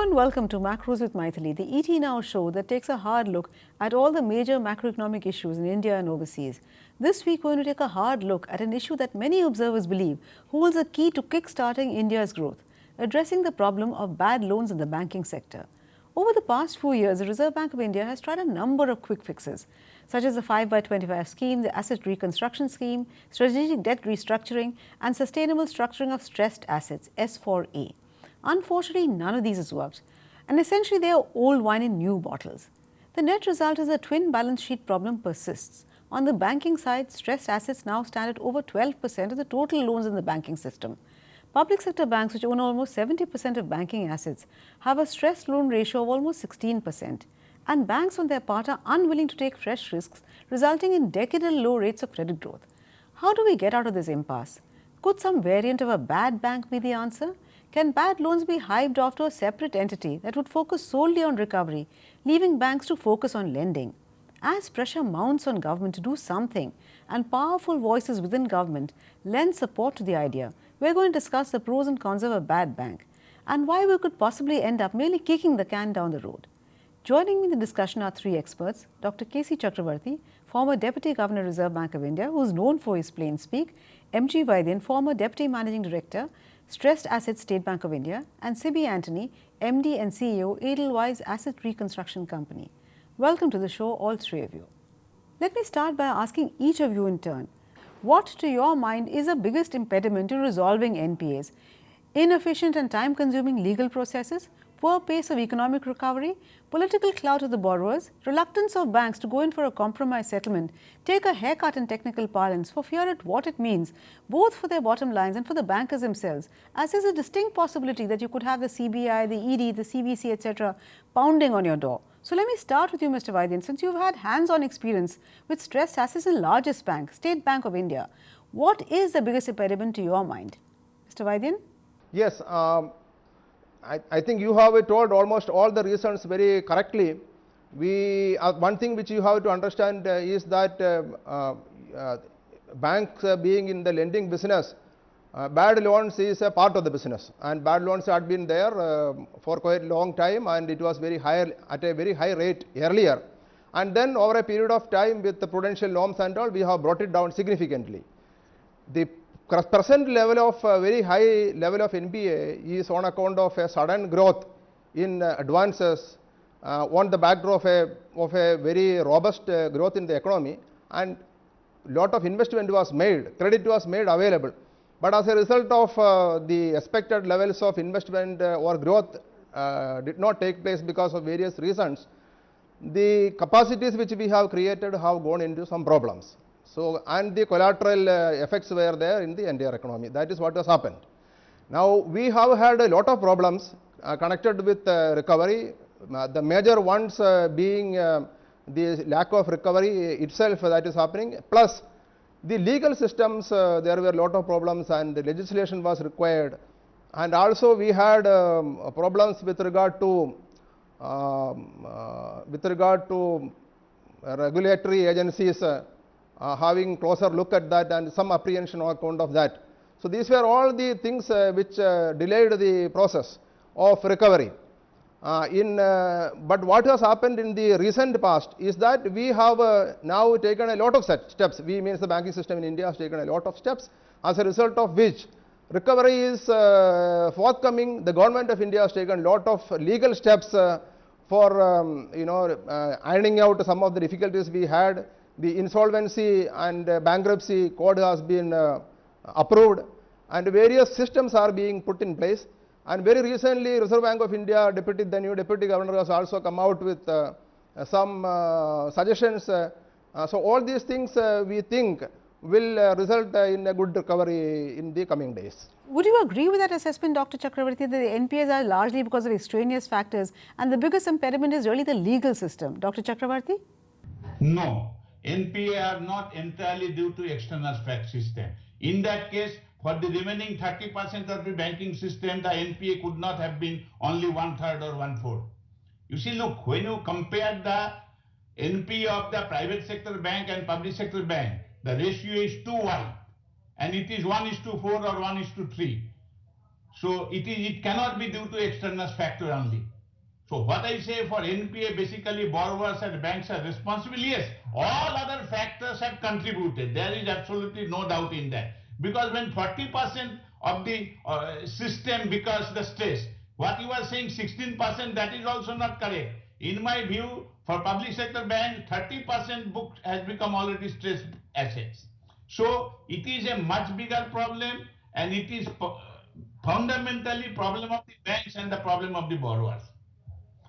and welcome to Macros with Mythili, the ET Now show that takes a hard look at all the major macroeconomic issues in India and overseas. This week, we're going to take a hard look at an issue that many observers believe holds a key to kick-starting India's growth, addressing the problem of bad loans in the banking sector. Over the past few years, the Reserve Bank of India has tried a number of quick fixes, such as the 5x25 scheme, the asset reconstruction scheme, strategic debt restructuring, and sustainable structuring of stressed assets, S4A. Unfortunately, none of these has worked, and essentially they are old wine in new bottles. The net result is a twin balance sheet problem persists. On the banking side, stressed assets now stand at over 12% of the total loans in the banking system. Public sector banks, which own almost 70% of banking assets, have a stressed loan ratio of almost 16%. And banks on their part are unwilling to take fresh risks, resulting in decadal low rates of credit growth. How do we get out of this impasse? Could some variant of a bad bank be the answer? Can bad loans be hived off to a separate entity that would focus solely on recovery, leaving banks to focus on lending? As pressure mounts on government to do something and powerful voices within government lend support to the idea, we're going to discuss the pros and cons of a bad bank and why we could possibly end up merely kicking the can down the road. Joining me in the discussion are three experts: Dr. K.C. Chakravarti, former Deputy Governor, Reserve Bank of India, who is known for his plain speak; M.G. Vaidyan, former Deputy Managing Director, Stressed Assets State Bank of India; and Sibi Antony, MD and CEO, Edelweiss Asset Reconstruction Company. Welcome to the show, all three of you. Let me start by asking each of you in turn, what to your mind is the biggest impediment to resolving NPAs? Inefficient and time-consuming legal processes, poor pace of economic recovery, political clout of the borrowers, reluctance of banks to go in for a compromise settlement, take a haircut in technical parlance for fear at what it means, both for their bottom lines and for the bankers themselves, as there's a distinct possibility that you could have the CBI, the ED, the CBC, etc. pounding on your door. So let me start with you, Mr. Vaidyan, since you've had hands-on experience with stressed assets in the largest bank, State Bank of India. What is the biggest impediment to your mind? Mr. Vaidyan? Yes, I think you have told almost all the reasons very correctly. One thing which you have to understand is that banks being in the lending business, bad loans is a part of the business, and bad loans had been there for quite a long time, and it was very high at a very high rate earlier. And then over a period of time with the prudential norms and all, we have brought it down significantly. The present level of very high level of NPA is on account of a sudden growth in advances on the backdrop of a very robust growth in the economy, and lot of investment was made, credit was made available. But as a result of the expected levels of investment or growth did not take place because of various reasons, the capacities which we have created have gone into some problems. So, and the collateral effects were there in the entire economy. That is what has happened. Now, we have had a lot of problems connected with recovery. The major ones being the lack of recovery itself that is happening, plus the legal systems, there were a lot of problems and the legislation was required. And also we had problems with regard to regulatory agencies having closer look at that and some apprehension on account of that. So these were all the things which delayed the process of recovery. But what has happened in the recent past is that we have now taken a lot of steps. We means the banking system in India has taken a lot of steps, as a result of which recovery is forthcoming. The government of India has taken a lot of legal steps for ironing out some of the difficulties we had. The insolvency and bankruptcy code has been approved, and various systems are being put in place. And very recently, Reserve Bank of India, the new Deputy Governor has also come out with some suggestions. So all these things we think will result in a good recovery in the coming days. Would you agree with that assessment, Dr. Chakravarti, that the NPAs are largely because of extraneous factors and the biggest impediment is really the legal system? Dr. Chakravarti? No. NPA are not entirely due to external fact system. In that case, for the remaining 30% of the banking system, the NPA could not have been only 1/3 or 1/4. You see, look, when you compare the NPA of the private sector bank and public sector bank, the ratio is 2:1, and it is 1:4 or 1:3. So it cannot be due to external factor only. So what I say for NPA, basically borrowers and banks are responsible. Yes, all other factors have contributed. There is absolutely no doubt in that. Because when 40% of the system becomes the stress, what you are saying 16%, that is also not correct. In my view, for public sector bank, 30% book has become already stressed assets. So it is a much bigger problem, and it is fundamentally problem of the banks and the problem of the borrowers.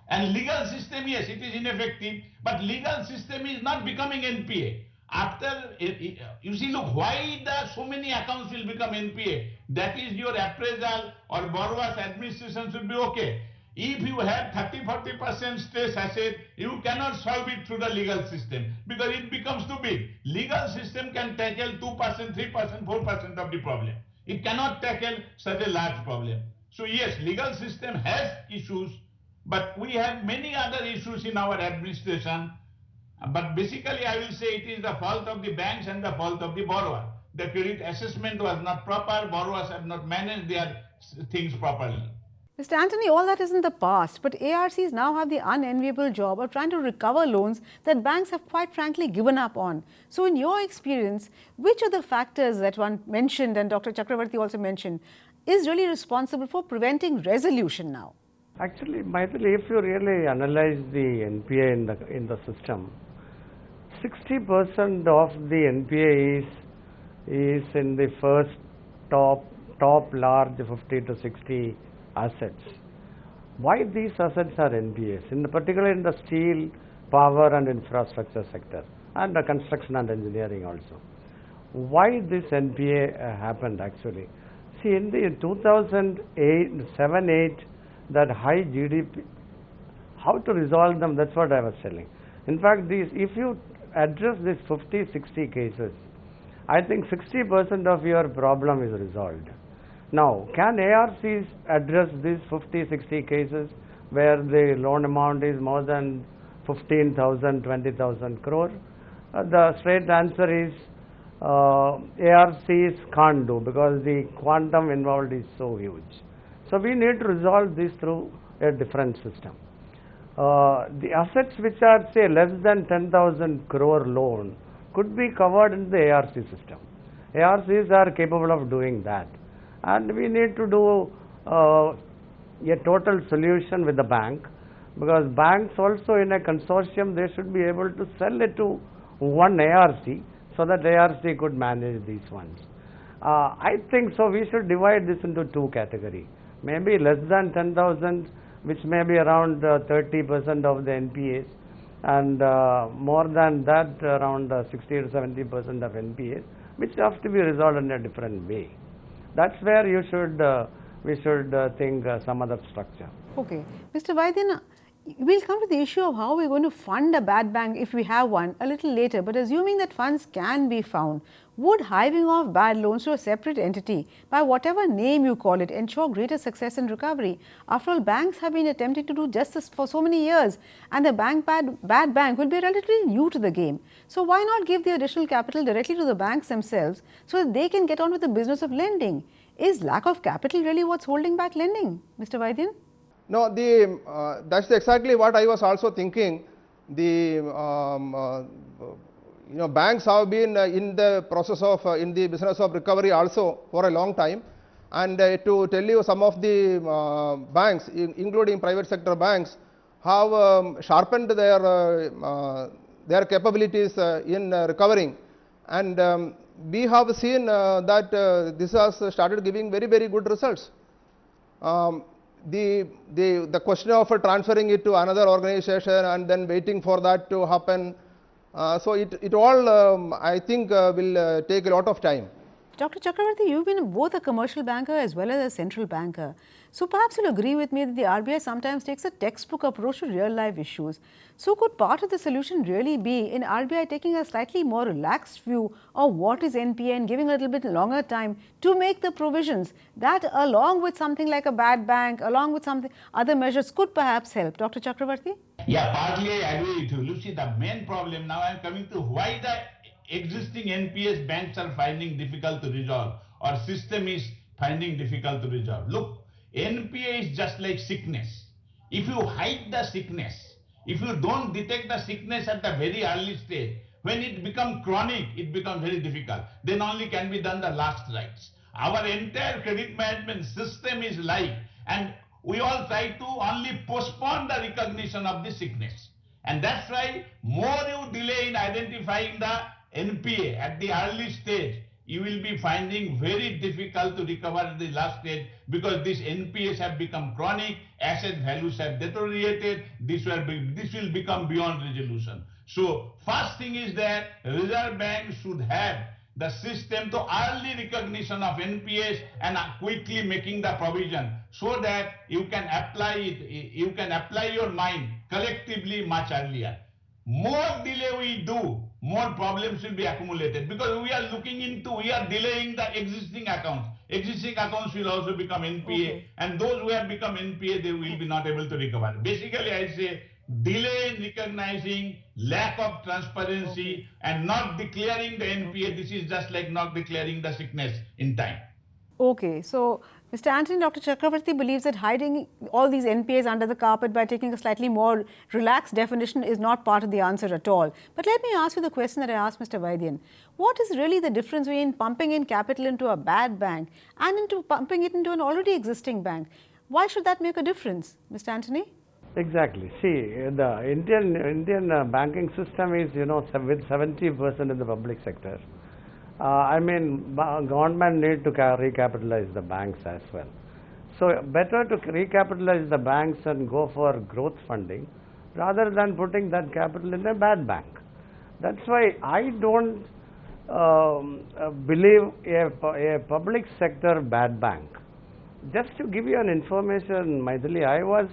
And legal system, yes, it is ineffective, but legal system is not becoming NPA. After, you see, look, why so many accounts will become NPA? That is your appraisal or borrower's administration should be okay. If you have 30-40% stress asset, you cannot solve it through the legal system because it becomes too big. Legal system can tackle 2%, 3%, 4% of the problem. It cannot tackle such a large problem. So yes, legal system has issues, but we have many other issues in our administration. But basically, I will say it is the fault of the banks and the fault of the borrower. The credit assessment was not proper, borrowers have not managed their things properly. Mr. Anthony, all that is in the past, but ARCs now have the unenviable job of trying to recover loans that banks have quite frankly given up on. So in your experience, which of the factors that one mentioned and Dr. Chakravarti also mentioned is really responsible for preventing resolution now? Actually, Mythili, if you really analyze the NPA in the system, 60% of the NPA is in the first top large 50 to 60 assets. Why these assets are NPAs? Particularly in the steel, power and infrastructure sector, and the construction and engineering also. Why this NPA happened actually? See, in the 2007-8, that high GDP, how to resolve them, that's what I was telling. In fact, if you address these 50, 60 cases, I think 60% of your problem is resolved. Now, can ARCs address these 50, 60 cases where the loan amount is more than 15,000, 20,000 crore? The straight answer is ARCs can't do because the quantum involved is so huge. So we need to resolve this through a different system. The assets which are say less than 10,000 crore loan could be covered in the ARC system. ARCs are capable of doing that, and we need to do a total solution with the bank, because banks also in a consortium, they should be able to sell it to one ARC so that ARC could manage these ones. I think so we should divide this into two categories. Maybe less than 10,000, which may be around 30% of the NPAs, and more than that around 60 to 70% of NPAs, which have to be resolved in a different way. That's where we should think some other structure. Okay. Mr. Vaidyan, we'll come to the issue of how we're going to fund a bad bank if we have one a little later, but assuming that funds can be found, would hiving off bad loans to a separate entity, by whatever name you call it, ensure greater success in recovery? After all, banks have been attempting to do just this for so many years, and the bad bank will be relatively new to the game. So why not give the additional capital directly to the banks themselves so that they can get on with the business of lending? Is lack of capital really what's holding back lending, Mr. Vaidyan? No, that's exactly what I was also thinking. Banks have been in the process of in the business of recovery also for a long time, and to tell you, some of the banks, including private sector banks, have sharpened their capabilities in recovering, and we have seen that this has started giving very, very good results. The question of transferring it to another organization and then waiting for that to happen, so it all I think will take a lot of time. Dr. Chakravarti, you've been both a commercial banker as well as a central banker. So perhaps you'll agree with me that the RBI sometimes takes a textbook approach to real life issues. So could part of the solution really be in RBI taking a slightly more relaxed view of what is NPA and giving a little bit longer time to make the provisions that, along with something like a bad bank, along with something other measures, could perhaps help? Dr. Chakravarti? Yeah, partly I agree with you. Lucy, the main problem now, I am coming to why the existing NPS banks are finding difficult to resolve, or system is finding difficult to resolve. Look, NPA is just like sickness. If you hide the sickness, if you don't detect the sickness at the very early stage, when it becomes chronic, it becomes very difficult. Then only can be done the last rites. Our entire credit management system is like, and we all try to only postpone the recognition of the sickness. And that's why more you delay in identifying the NPA at the early stage, you will be finding very difficult to recover at the last stage, because these NPAs have become chronic, asset values have deteriorated, this will become beyond resolution. So first thing is that Reserve Bank should have the system to early recognition of NPAs and quickly making the provision, so that you can apply it, you can apply your mind collectively much earlier. More delay we do, more problems will be accumulated, because we are delaying the existing accounts. Existing accounts will also become NPA, and those who have become NPA, they will be not able to recover. Basically, I say delay in recognizing, lack of transparency, and not declaring the NPA. This is just like not declaring the sickness in time. Okay, so Mr. Anthony, Dr. Chakravarti believes that hiding all these NPAs under the carpet by taking a slightly more relaxed definition is not part of the answer at all. But let me ask you the question that I asked Mr. Vaidyan. What is really the difference between pumping in capital into a bad bank and into pumping it into an already existing bank? Why should that make a difference, Mr. Anthony? Exactly. See, the Indian banking system is, with 70% in the public sector. I mean, government need to recapitalize the banks as well. So better to recapitalize the banks and go for growth funding rather than putting that capital in a bad bank. That's why I don't believe a public sector bad bank. Just to give you an information, Mythili, I was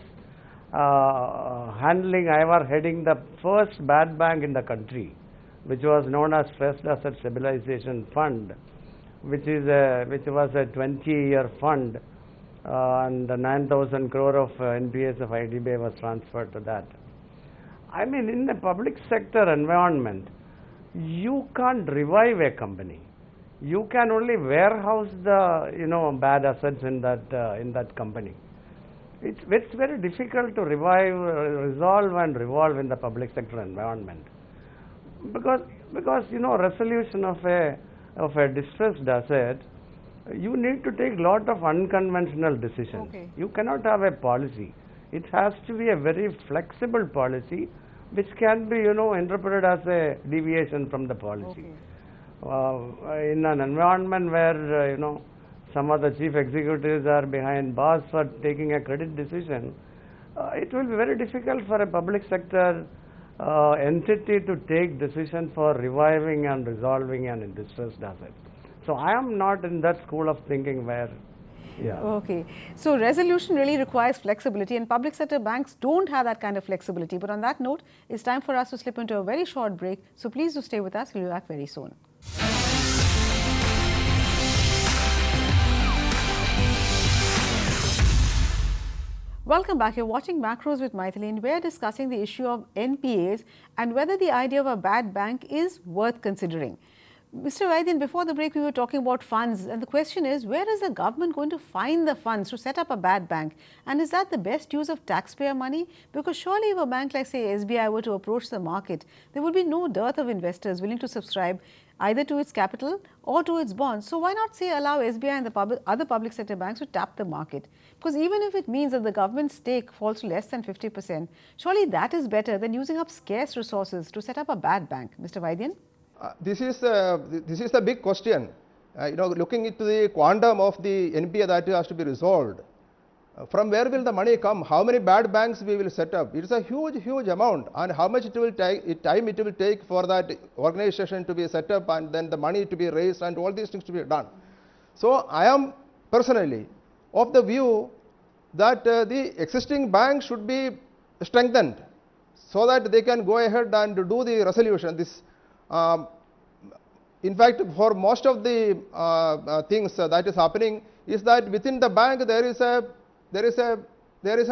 heading the first bad bank in the country, which was known as Stressed Asset Stabilization Fund, which was a 20-year fund, and 9,000 crore of NPAs of IDBI was transferred to that. I mean, in the public sector environment, you can't revive a company. You can only warehouse the bad assets in that company. It's very difficult to resolve and revolve in the public sector environment. Because resolution of a distressed asset, you need to take lot of unconventional decisions. Okay. You cannot have a policy. It has to be a very flexible policy, which can be interpreted as a deviation from the policy. Okay. In an environment where some of the chief executives are behind bars for taking a credit decision, it will be very difficult for a public sector entity to take decision for reviving and resolving an distressed asset. So I am not in that school of thinking where, yeah. Okay, so resolution really requires flexibility, and public sector banks don't have that kind of flexibility. But on that note, it's time for us to slip into a very short break. So please do stay with us. We'll be back very soon. Welcome back. You're watching Macros with Mythili, and we're discussing the issue of NPAs and whether the idea of a bad bank is worth considering. Mr. Vaidyan, before the break we were talking about funds, and the question is, where is the government going to find the funds to set up a bad bank, and is that the best use of taxpayer money? Because surely if a bank like say SBI were to approach the market, there would be no dearth of investors willing to subscribe either to its capital or to its bonds. So why not say allow SBI and the other public sector banks to tap the market? Because even if it means that the government's stake falls to less than 50%, surely that is better than using up scarce resources to set up a bad bank. Mr. Vaidyan? This is the big question. Looking into the quantum of the NPA that has to be resolved, from where will the money come? How many bad banks we will set up? It is a huge amount, and how much time it will take for that organization to be set up, and then the money to be raised, and all these things to be done. So I am personally of the view that the existing banks should be strengthened so that they can go ahead and do the resolution. In fact, for most of the things that is happening is that within the bank there is an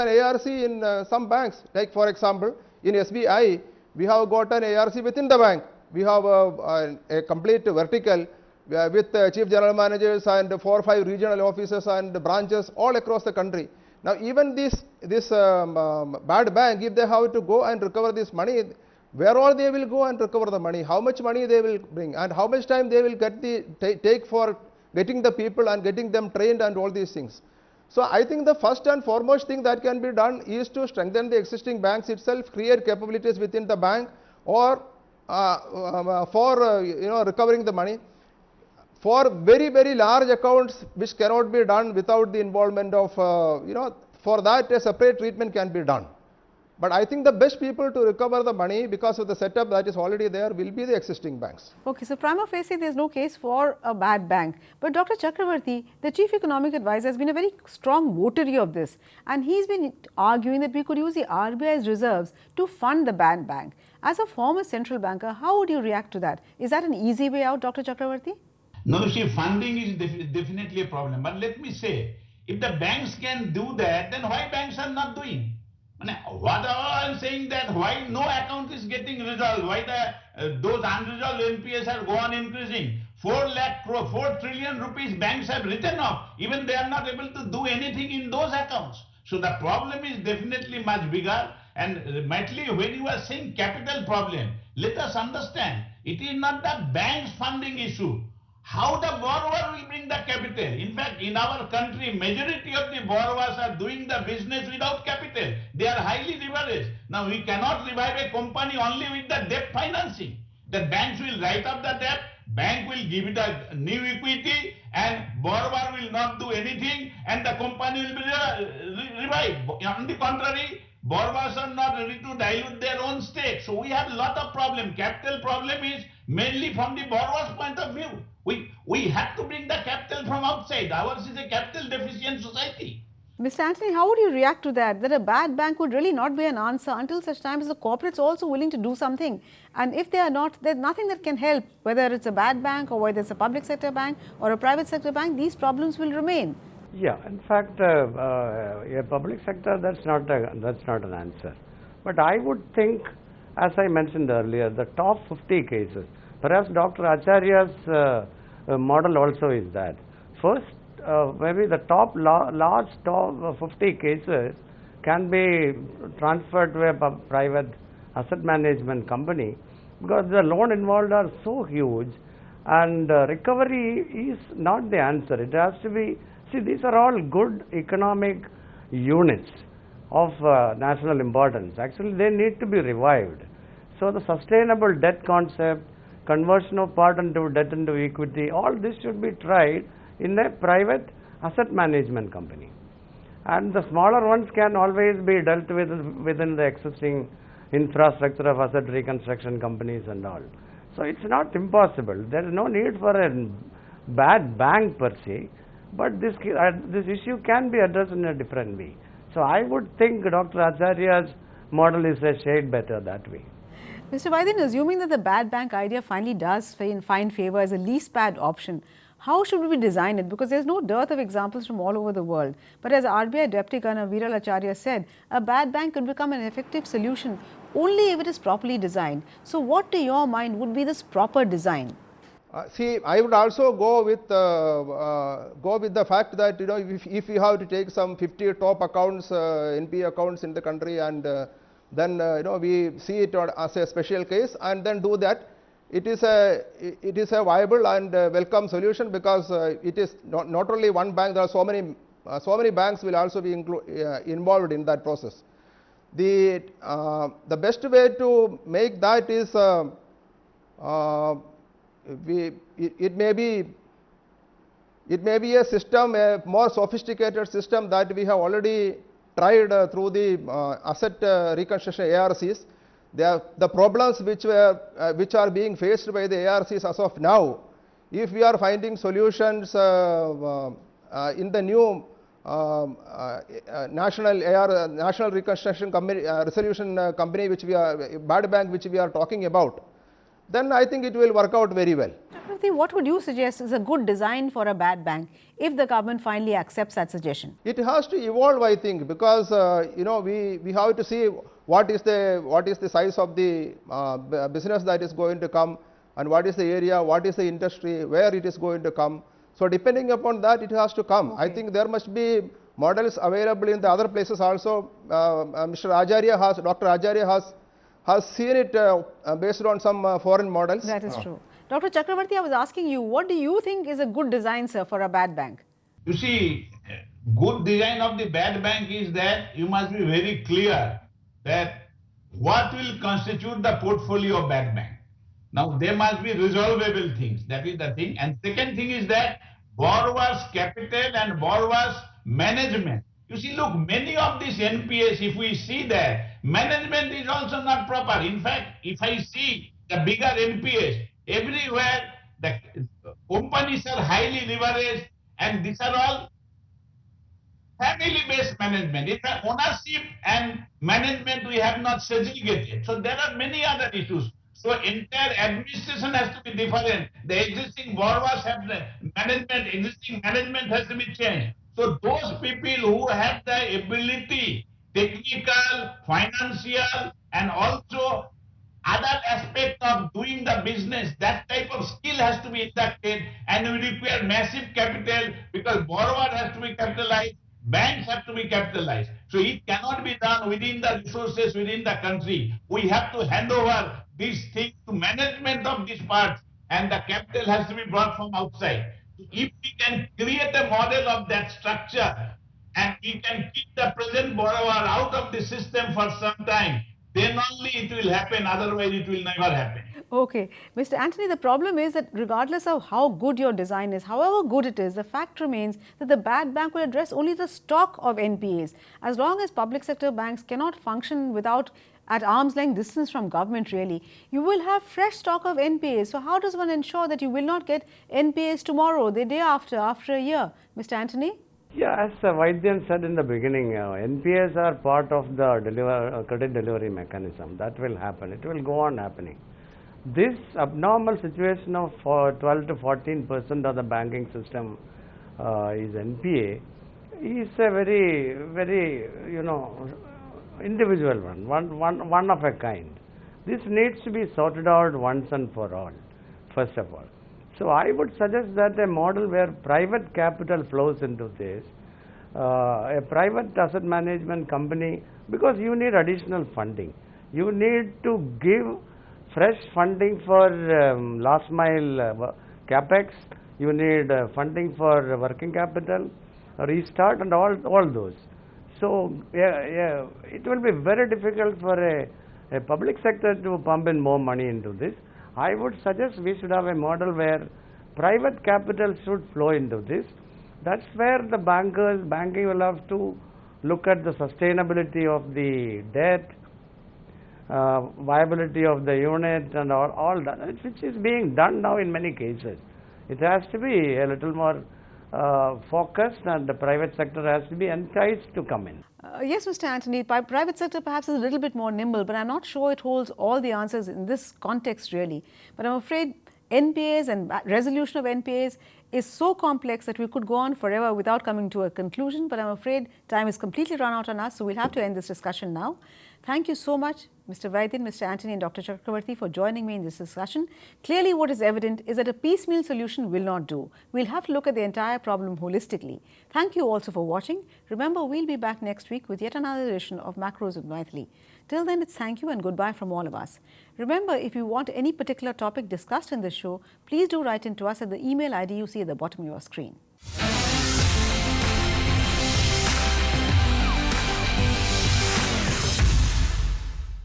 ARC in some banks. Like for example, in SBI we have got an ARC within the bank. We have a complete vertical with chief general managers and 4 or 5 regional offices and branches all across the country. Now even these this bad bank, if they have to go and recover this money, where all they will go and recover the money, how much money they will bring, and how much time they will get take for getting the people and getting them trained and all these things. So I think the first and foremost thing that can be done is to strengthen the existing banks itself, create capabilities within the bank, or for recovering the money. For very, very large accounts which cannot be done without the involvement of, for that a separate treatment can be done. But I think the best people to recover the money because of the setup that is already there will be the existing banks. Okay, so prima facie there is no case for a bad bank. But Dr. Chakravarti, the Chief Economic Advisor, has been a very strong votary of this, and he's been arguing that we could use the RBI's reserves to fund the bad bank. As a former central banker, how would you react to that? Is that an easy way out, Dr. Chakravarti? No, see, funding is definitely a problem. But let me say, if the banks can do that, then why banks are not doing? What I am saying that why no account is getting resolved, why those unresolved NPAs are go on increasing. 4 trillion rupees banks have written off. Even they are not able to do anything in those accounts. So the problem is definitely much bigger. And Mythili, when you are saying capital problem, let us understand, it is not the bank's funding issue. How the borrower will bring the capital? In fact, in our country, majority of the borrowers are doing the business without capital. They are highly leveraged. Now, we cannot revive a company only with the debt financing. The banks will write up the debt, bank will give it a new equity, and borrower will not do anything, and the company will be revived. On the contrary, borrowers are not ready to dilute their own stake. So we have a lot of problem. Capital problem is mainly from the borrower's point of view. We have to bring the capital from outside. Ours is a capital deficient society. Mr. Anthony, how would you react to that? That a bad bank would really not be an answer until such time as the corporates also willing to do something. And if they are not, there's nothing that can help, whether it's a bad bank or whether it's a public sector bank or a private sector bank, these problems will remain. Yeah, in fact, a public sector, that's not an answer. But I would think, as I mentioned earlier, the top 50 cases, perhaps Dr. Acharya's model also is that. First, maybe the large top 50 cases can be transferred to a private asset management company, because the loan involved are so huge, and recovery is not the answer. It has to be, see, these are all good economic units of national importance. Actually, they need to be revived. So the sustainable debt concept, conversion of part into debt into equity, all this should be tried in a private asset management company. And the smaller ones can always be dealt with within the existing infrastructure of asset reconstruction companies and all. So it's not impossible. There is no need for a bad bank per se, but this issue can be addressed in a different way. So I would think Dr. Acharya's model is a shade better that way. Mr. Vaidyan, assuming that the bad bank idea finally does find favor as a least bad option, how should we design it? Because there's no dearth of examples from all over the world. But as RBI Deputy Governor Viral Acharya said, a bad bank could become an effective solution only if it is properly designed. So what to your mind would be this proper design? See, I would also go with the fact that, you know, if you have to take some 50 top accounts, NPA accounts in the country, and then you know, we see it as a special case, and then do that. It is a viable and welcome solution, because it is not only one bank. There are so many banks will also be involved in that process. The best way to make that is it may be a system, a more sophisticated system that we have already tried through the asset reconstruction ARCs. The problems which are being faced by the ARCs as of now, if we are finding solutions in the new national reconstruction company, resolution company, bad bank which we are talking about, then I think it will work out very well. Chakravarti, what would you suggest is a good design for a bad bank if the government finally accepts that suggestion? It has to evolve, I think, because you know, we have to see what is the size of the business that is going to come, and what is the area, what is the industry, where it is going to come. So depending upon that, it has to come. Okay. I think there must be models available in the other places also. Dr. Acharya has seen it based on some foreign models. That is true. Dr. Chakravarti, I was asking you, what do you think is a good design, sir, for a bad bank? You see, good design of the bad bank is that you must be very clear that what will constitute the portfolio of bad bank. Now, there must be resolvable things. That is the thing. And second thing is that borrowers' capital and borrowers' management. You see, look, many of these NPAs, if we see that, management is also not proper. In fact, if I see the bigger NPAs, everywhere the companies are highly leveraged, and these are all family-based management. In fact, ownership and management we have not segregated. So there are many other issues. So entire administration has to be different. The existing borrowers have the management, existing management has to be changed. So those people who have the ability, technical, financial, and also other aspect of doing the business, that type of skill has to be inducted, and we require massive capital because borrower has to be capitalized, banks have to be capitalized. So it cannot be done within the resources within the country. We have to hand over these things to management of these parts, and the capital has to be brought from outside. If we can create a model of that structure and we can keep the present borrower out of the system for some time, then only it will happen, otherwise it will never happen. Okay. Mr. Anthony, the problem is that regardless of how good your design is, however good it is, the fact remains that the bad bank will address only the stock of NPAs. As long as public sector banks cannot function without at arm's length distance from government really, you will have fresh stock of NPAs. So how does one ensure that you will not get NPAs tomorrow, the day after a year? Mr. Anthony? Yeah, as Vaidyan said in the beginning, NPAs are part of the credit delivery mechanism. That will happen. It will go on happening. This abnormal situation of 12 to 14% of the banking system is NPA is a very, very, individual one of a kind. This needs to be sorted out once and for all, first of all. So I would suggest that a model where private capital flows into this, a private asset management company, because you need additional funding. You need to give fresh funding for last mile capex. You need funding for working capital, restart, and all those. So it will be very difficult for a public sector to pump in more money into this. I would suggest we should have a model where private capital should flow into this. That's where the banking will have to look at the sustainability of the debt, viability of the unit, and all that, which is being done now in many cases. It has to be a little more focused, and the private sector has to be enticed to come in. Yes, Mr. Anthony, private sector perhaps is a little bit more nimble, but I'm not sure it holds all the answers in this context really. But I'm afraid NPAs and resolution of NPAs is so complex that we could go on forever without coming to a conclusion. But I'm afraid time is completely run out on us, so we'll have to end this discussion now. Thank you so much, Mr. Vaidyan, Mr. Anthony, and Dr. Chakravarti for joining me in this discussion. Clearly, what is evident is that a piecemeal solution will not do. We'll have to look at the entire problem holistically. Thank you also for watching. Remember, we'll be back next week with yet another edition of Macros with Mythili. Till then, it's thank you and goodbye from all of us. Remember, if you want any particular topic discussed in this show, please do write in to us at the email ID you see at the bottom of your screen.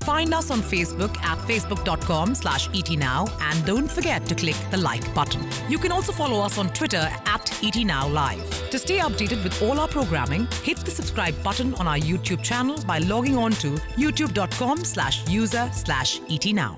Find us on Facebook at facebook.com/ETNow and don't forget to click the like button. You can also follow us on Twitter at ETNowLive. To stay updated with all our programming, hit the subscribe button on our YouTube channel by logging on to youtube.com/user/ETNow.